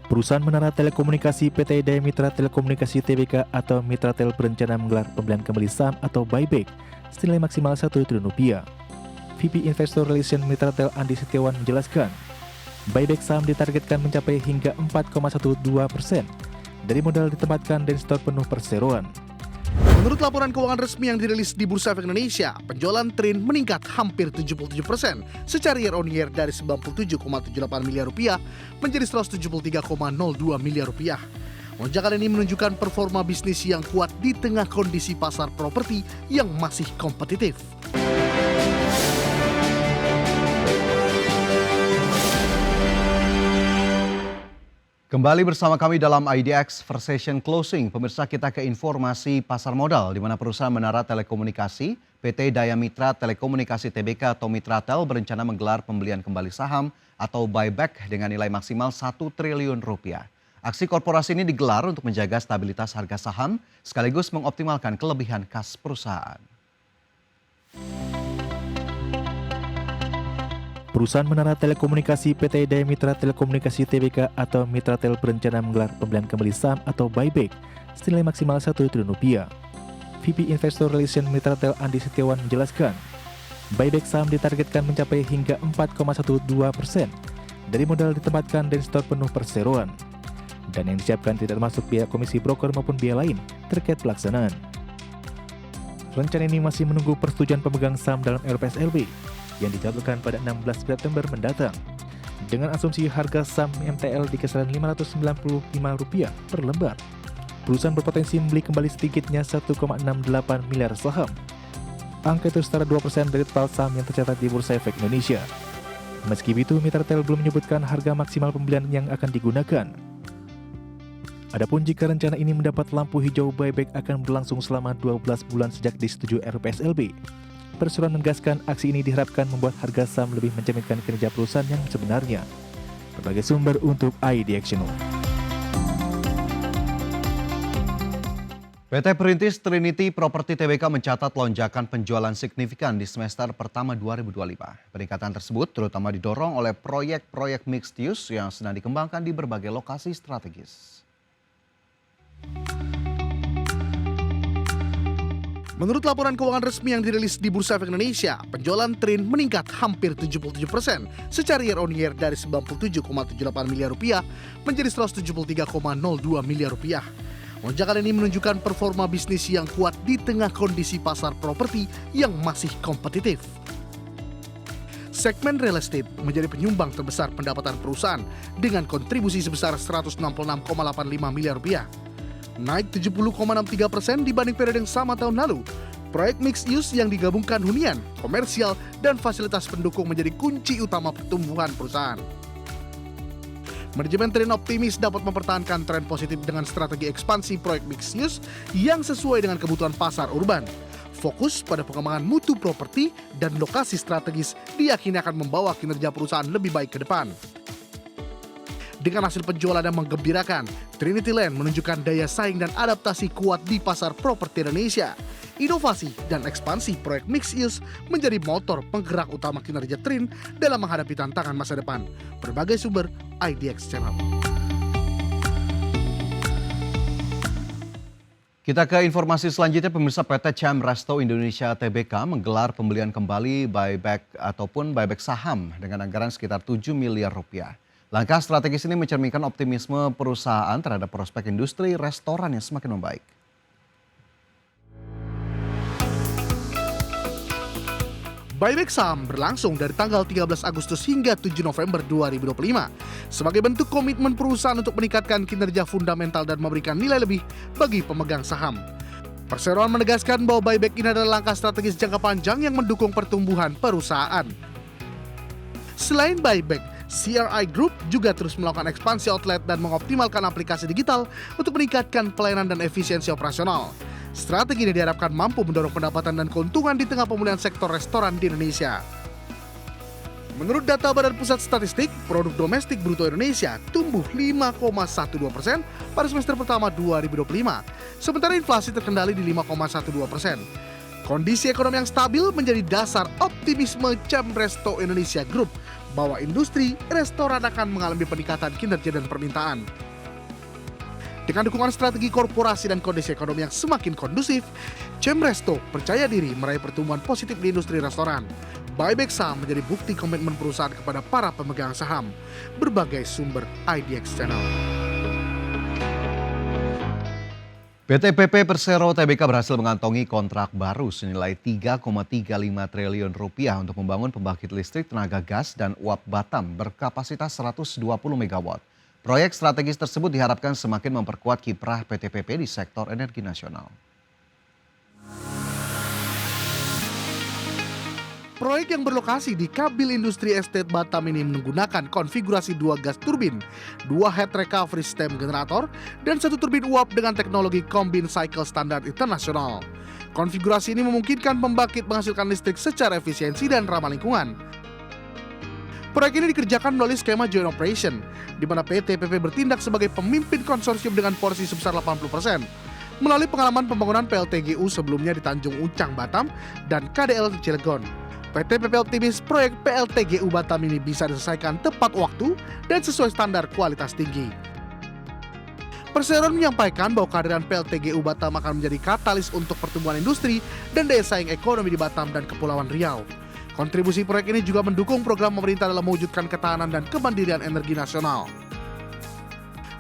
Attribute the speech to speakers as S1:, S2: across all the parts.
S1: Perusahaan menara telekomunikasi PT Daya Mitra Telekomunikasi Tbk atau Mitratel berencana menggelar pembelian kembali saham atau buyback senilai maksimal Rp1 triliun. VP Investor Relation Mitratel Andi Setiawan menjelaskan, buyback saham ditargetkan mencapai hingga 4,12% dari modal ditempatkan dan store penuh perseroan.
S2: Menurut laporan keuangan resmi yang dirilis di Bursa Efek Indonesia, penjualan TRIN meningkat hampir 77% secara year on year dari Rp97,78 miliar menjadi Rp173,02 miliar. Lonjakan ini menunjukkan performa bisnis yang kuat di tengah kondisi pasar properti yang masih kompetitif.
S3: Kembali bersama kami dalam IDX First Session Closing. Pemirsa, kita ke informasi pasar modal di mana perusahaan menara telekomunikasi PT Daya Mitra Telekomunikasi Tbk atau Mitratel berencana menggelar pembelian kembali saham atau buyback dengan nilai maksimal Rp1 triliun. Aksi korporasi ini digelar untuk menjaga stabilitas harga saham sekaligus mengoptimalkan kelebihan kas perusahaan.
S1: Perusahaan menara telekomunikasi PT Daya Mitra Telekomunikasi Tbk atau Mitratel berencana menggelar pembelian kembali saham atau buyback senilai maksimal Rp1 triliun. VP Investor Relation Mitratel Andi Setiawan menjelaskan, buyback saham ditargetkan mencapai hingga 4,12% dari modal ditempatkan dan store penuh perseroan. Dan yang disiapkan tidak termasuk biaya komisi broker maupun biaya lain terkait pelaksanaan. Rencana ini masih menunggu persetujuan pemegang saham dalam RPSLB yang dijadwalkan pada 16 September mendatang. Dengan asumsi harga saham MTL di kisaran Rp595 per lembar, perusahaan berpotensi membeli kembali sedikitnya 1,68 miliar saham. Angka itu setara 2% dari total saham yang tercatat di Bursa Efek Indonesia. Meski begitu, Mitratel belum menyebutkan harga maksimal pembelian yang akan digunakan. Adapun jika rencana ini mendapat lampu hijau, buyback akan berlangsung selama 12 bulan sejak disetujui RPSLB. Perseroan menegaskan aksi ini diharapkan membuat harga saham lebih mencerminkan kinerja perusahaan yang sebenarnya. Berbagai sumber untuk IDX Channel.
S3: PT Perintis Trinity Property Tbk mencatat lonjakan penjualan signifikan di semester pertama 2025. Peningkatan tersebut terutama didorong oleh proyek-proyek mixed use yang sedang dikembangkan di berbagai lokasi strategis.
S2: Menurut laporan keuangan resmi yang dirilis di Bursa Efek Indonesia, penjualan TRIN meningkat hampir 77% secara year on year dari Rp97,78 miliar menjadi Rp173,02 miliar. Lonjakan ini menunjukkan performa bisnis yang kuat di tengah kondisi pasar properti yang masih kompetitif. Segmen real estate menjadi penyumbang terbesar pendapatan perusahaan dengan kontribusi sebesar Rp166,85 miliar. Naik 70,63% dibanding periode yang sama tahun lalu. Proyek mixed use yang digabungkan hunian, komersial, dan fasilitas pendukung menjadi kunci utama pertumbuhan perusahaan. Manajemen TRIN optimis dapat mempertahankan tren positif dengan strategi ekspansi proyek mixed use yang sesuai dengan kebutuhan pasar urban. Fokus pada pengembangan mutu properti dan lokasi strategis diyakini akan membawa kinerja perusahaan lebih baik ke depan. Dengan hasil penjualan yang menggembirakan, Trinity Land menunjukkan daya saing dan adaptasi kuat di pasar properti Indonesia. Inovasi dan ekspansi proyek mixed use menjadi motor penggerak utama kinerja TRIN dalam menghadapi tantangan masa depan. Berbagai sumber IDX Channel.
S3: Kita ke informasi selanjutnya, pemirsa. PT CAM Resto Indonesia Tbk menggelar pembelian kembali buyback ataupun buyback saham dengan anggaran sekitar Rp7 miliar. Langkah strategis ini mencerminkan optimisme perusahaan terhadap prospek industri restoran yang semakin membaik.
S2: Buyback saham berlangsung dari tanggal 13 Agustus hingga 7 November 2025 sebagai bentuk komitmen perusahaan untuk meningkatkan kinerja fundamental dan memberikan nilai lebih bagi pemegang saham. Perseroan menegaskan bahwa buyback ini adalah langkah strategis jangka panjang yang mendukung pertumbuhan perusahaan. Selain buyback, CRI Group juga terus melakukan ekspansi outlet dan mengoptimalkan aplikasi digital untuk meningkatkan pelayanan dan efisiensi operasional. Strategi ini diharapkan mampu mendorong pendapatan dan keuntungan di tengah pemulihan sektor restoran di Indonesia. Menurut data Badan Pusat Statistik, produk domestik bruto Indonesia tumbuh 5,12% pada semester pertama 2025, sementara inflasi terkendali di 5,12%. Kondisi ekonomi yang stabil menjadi dasar optimisme CAM Resto Indonesia Group bahwa industri restoran akan mengalami peningkatan kinerja dan permintaan. Dengan dukungan strategi korporasi dan kondisi ekonomi yang semakin kondusif, Cemresto percaya diri meraih pertumbuhan positif di industri restoran. Buyback saham menjadi bukti komitmen perusahaan kepada para pemegang saham. Berbagai sumber IDX Channel.
S3: PT PP Persero Tbk berhasil mengantongi kontrak baru senilai 3,35 triliun rupiah untuk membangun pembangkit listrik tenaga gas dan uap Batam berkapasitas 120 MW. Proyek strategis tersebut diharapkan semakin memperkuat kiprah PT PP di sektor energi nasional.
S2: Proyek yang berlokasi di Kabil Industri Estate Batam ini menggunakan konfigurasi 2 gas turbin, 2 head recovery stem generator, dan 1 turbin uap dengan teknologi combined cycle standar internasional. Konfigurasi ini memungkinkan pembangkit menghasilkan listrik secara efisiensi dan ramah lingkungan. Proyek ini dikerjakan melalui skema joint operation, di mana PT PP bertindak sebagai pemimpin konsorsium dengan porsi sebesar 80%. Melalui pengalaman pembangunan PLTGU sebelumnya di Tanjung Uncang, Batam, dan KDL Cilegon. PT PP optimis proyek PLTGU Batam ini bisa diselesaikan tepat waktu dan sesuai standar kualitas tinggi. Persero menyampaikan bahwa kehadiran PLTGU Batam akan menjadi katalis untuk pertumbuhan industri dan daya saing ekonomi di Batam dan Kepulauan Riau. Kontribusi proyek ini juga mendukung program pemerintah dalam mewujudkan ketahanan dan kemandirian energi nasional.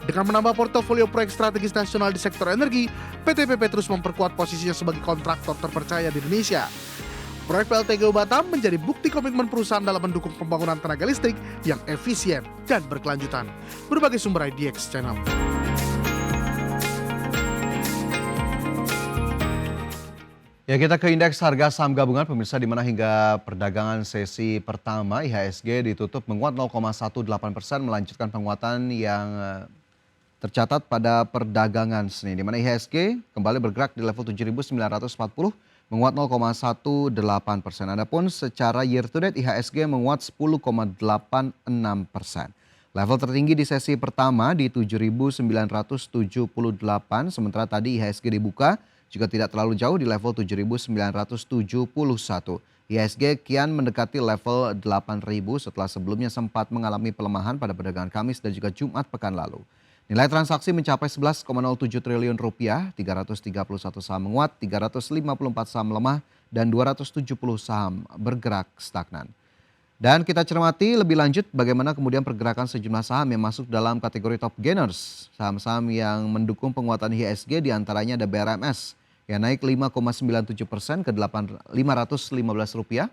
S2: Dengan menambah portofolio proyek strategis nasional di sektor energi, PT PP terus memperkuat posisinya sebagai kontraktor terpercaya di Indonesia. Proyek PLTGU Batam menjadi bukti komitmen perusahaan dalam mendukung pembangunan tenaga listrik yang efisien dan berkelanjutan. Berbagai sumber IDX Channel.
S3: Ya, kita ke indeks harga saham gabungan pemirsa, di mana hingga perdagangan sesi pertama IHSG ditutup menguat 0,18% melanjutkan penguatan yang tercatat pada perdagangan Senin, di mana IHSG kembali bergerak di level 7.940 menguat 0,18%. Adapun secara year to date IHSG menguat 10,86%. Level tertinggi di sesi pertama di 7.978, sementara tadi IHSG dibuka juga tidak terlalu jauh di level 7.971. IHSG kian mendekati level 8.000 setelah sebelumnya sempat mengalami pelemahan pada perdagangan Kamis dan juga Jumat pekan lalu. Nilai transaksi mencapai 11,07 triliun rupiah, 331 saham menguat, 354 saham melemah, dan 270 saham bergerak stagnan. Dan kita cermati lebih lanjut bagaimana kemudian pergerakan sejumlah saham yang masuk dalam kategori top gainers. Saham-saham yang mendukung penguatan IHSG diantaranya ada BRMS yang naik 5,97% ke Rp515.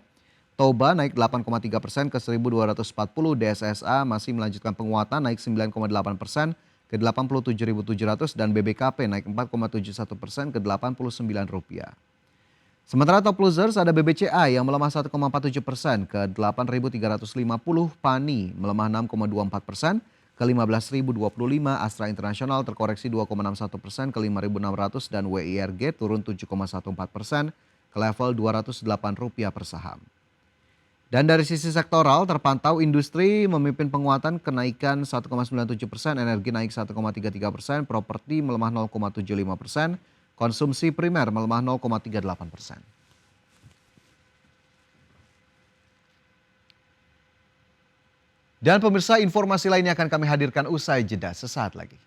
S3: Toba naik 8,3% ke 1.240. DSSA masih melanjutkan penguatan naik 9,8% ke Rp87.700 dan BBKP naik 4,71% ke Rp89. Sementara top losers ada BBCA yang melemah 1,47% ke 8.350, PANI melemah 6,24% ke 15.025, Astra Internasional terkoreksi 2,61% ke 5.600 dan WIRG turun 7,14% ke level Rp208 per saham. Dan dari sisi sektoral terpantau industri memimpin penguatan kenaikan 1,97%, energi naik 1,33%, properti melemah 0,75%, konsumsi primer melemah 0,38%. Dan pemirsa, informasi lainnya akan kami hadirkan usai jeda sesaat lagi.